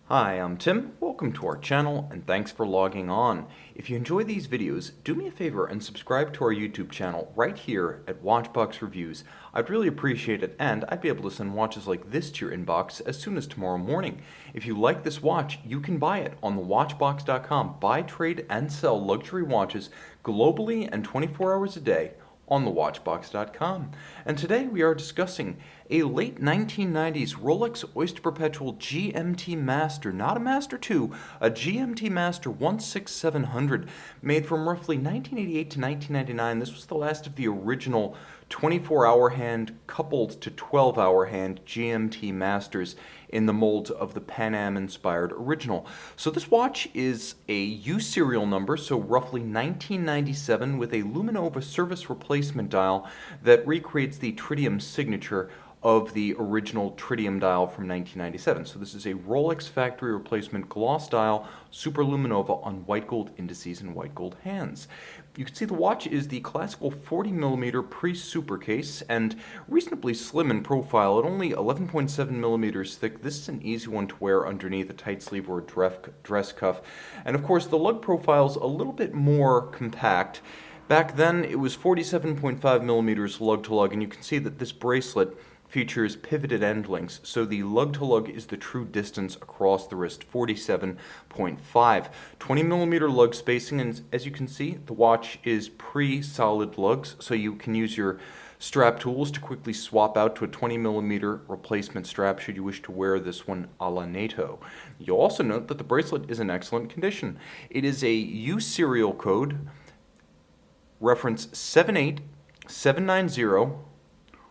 Hi, I'm Tim. Welcome to our channel and thanks for logging on. If you enjoy these videos, do me a favor and subscribe to our YouTube channel right here at Watchbox Reviews. I'd really appreciate it, and I'd be able to send watches like this to your inbox as soon as tomorrow morning. If you like this watch, you can buy it on thewatchbox.com. Buy, trade, and sell luxury watches globally and 24 hours a day on thewatchbox.com. And today we are discussing a late 1990s Rolex Oyster Perpetual GMT Master, not a Master 2, a GMT Master 16700, made from roughly 1988 to 1999. This was the last of the original 24-hour hand coupled to 12-hour hand GMT Masters in the mold of the Pan Am-inspired original. So this watch is a U serial number, so roughly 1997, with a Luminova service replacement dial that recreates the tritium signature of the original tritium dial from 1997. So this is a Rolex factory replacement gloss dial, super luminova on white gold indices and white gold hands. You can see the watch is the classical 40mm pre-super case and reasonably slim in profile at only 11.7mm thick. This is an easy one to wear underneath a tight sleeve or a dress cuff. And of course the lug profile's a little bit more compact. Back then it was 47.5mm lug-to-lug, and you can see that this bracelet features pivoted end links, so the lug-to-lug is the true distance across the wrist, 47.5. 20mm lug spacing, and as you can see, the watch is pre-solid lugs, so you can use your strap tools to quickly swap out to a 20mm replacement strap should you wish to wear this one a la NATO. You'll also note that the bracelet is in excellent condition. It is a U serial code, reference 78790,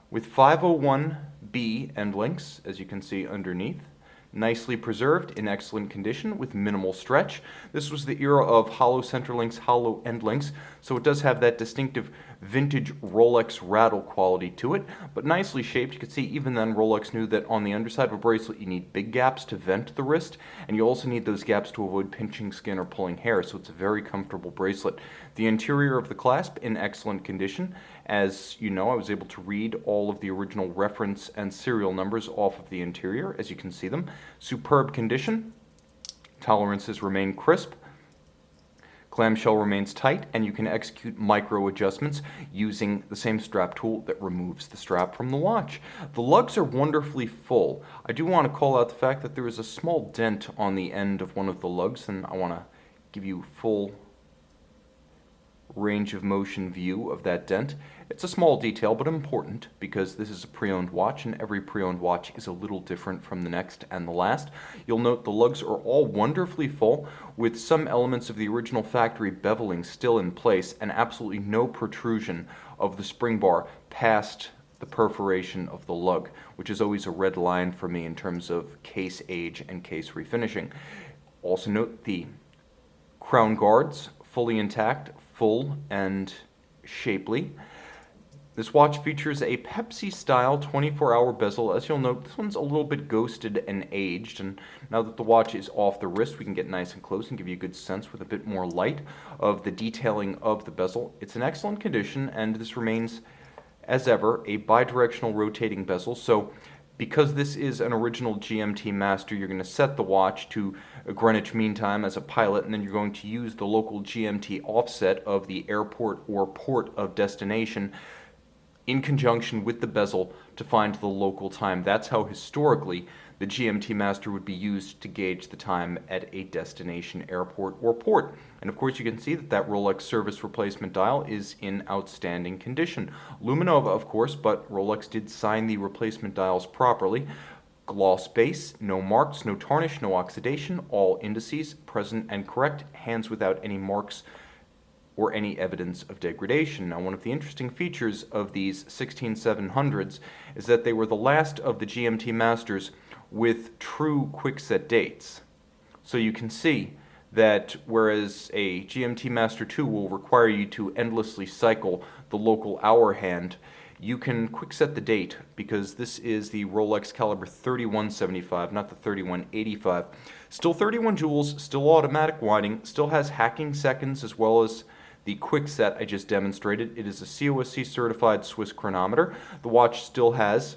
with 501B end links, as you can see underneath. Nicely preserved, in excellent condition, with minimal stretch. This was the era of hollow center links, hollow end links, so it does have that distinctive vintage Rolex rattle quality to it, but nicely shaped. You can see even then Rolex knew that on the underside of a bracelet you need big gaps to vent the wrist, and you also need those gaps to avoid pinching skin or pulling hair, so it's a very comfortable bracelet. The interior of the clasp in excellent condition. As you know, I was able to read all of the original reference and serial numbers off of the interior, as you can see them. Superb condition. Tolerances remain crisp. Clamshell remains tight, and you can execute micro adjustments using the same strap tool that removes the strap from the watch. The lugs are wonderfully full. I do want to call out the fact that there is a small dent on the end of one of the lugs, and I want to give you full range of motion view of that dent. It's a small detail, but important, because this is a pre-owned watch, and every pre-owned watch is a little different from the next and the last. You'll note the lugs are all wonderfully full, with some elements of the original factory beveling still in place, and absolutely no protrusion of the spring bar past the perforation of the lug, which is always a red line for me in terms of case age and case refinishing. Also note the crown guards, fully intact, full and shapely. This watch features a Pepsi style 24-hour bezel. As you'll note, this one's a little bit ghosted and aged, and now that the watch is off the wrist, we can get nice and close and give you a good sense with a bit more light of the detailing of the bezel. It's in excellent condition, and this remains, as ever, a bidirectional rotating bezel. So because this is an original GMT Master, you're going to set the watch to Greenwich Mean Time as a pilot, and then you're going to use the local GMT offset of the airport or port of destination in conjunction with the bezel to find the local time. That's how historically the GMT Master would be used to gauge the time at a destination airport or port. And of course you can see that that Rolex service replacement dial is in outstanding condition. Luminova, of course, but Rolex did sign the replacement dials properly. Gloss base, no marks, no tarnish, no oxidation, all indices present and correct, hands without any marks or any evidence of degradation. Now, one of the interesting features of these 16700s is that they were the last of the GMT Masters with true quickset dates. So you can see that whereas a GMT Master 2 will require you to endlessly cycle the local hour hand, you can quickset the date because this is the Rolex caliber 3175, not the 3185. Still 31 joules, still automatic winding, still has hacking seconds as well as the quick set I just demonstrated. It is a COSC certified Swiss chronometer. The watch still has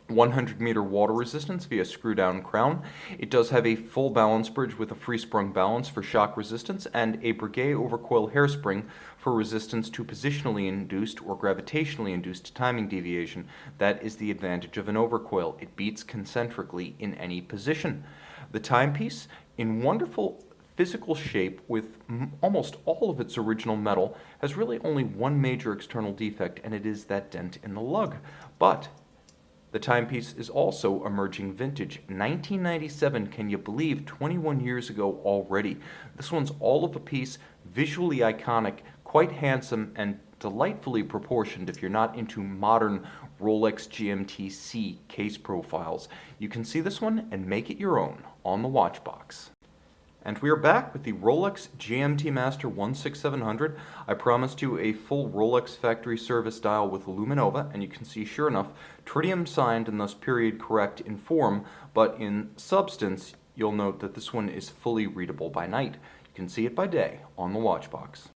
100-meter water resistance via screw-down crown. It does have a full balance bridge with a free-sprung balance for shock resistance and a Breguet overcoil hairspring for resistance to positionally induced or gravitationally induced timing deviation. That is the advantage of an overcoil. It beats concentrically in any position. The timepiece, in wonderful physical shape with almost all of its original metal, has really only one major external defect, and it is that dent in the lug. But the timepiece is also emerging vintage. 1997, can you believe, 21 years ago already. This one's all of a piece, visually iconic, quite handsome, and delightfully proportioned if you're not into modern Rolex GMT C case profiles. You can see this one and make it your own on the watch box. And we are back with the Rolex GMT Master 16700. I promised you a full Rolex factory service dial with Luminova, and you can see, sure enough, tritium signed and thus period correct in form, but in substance, you'll note that this one is fully readable by night. You can see it by day on the watch box.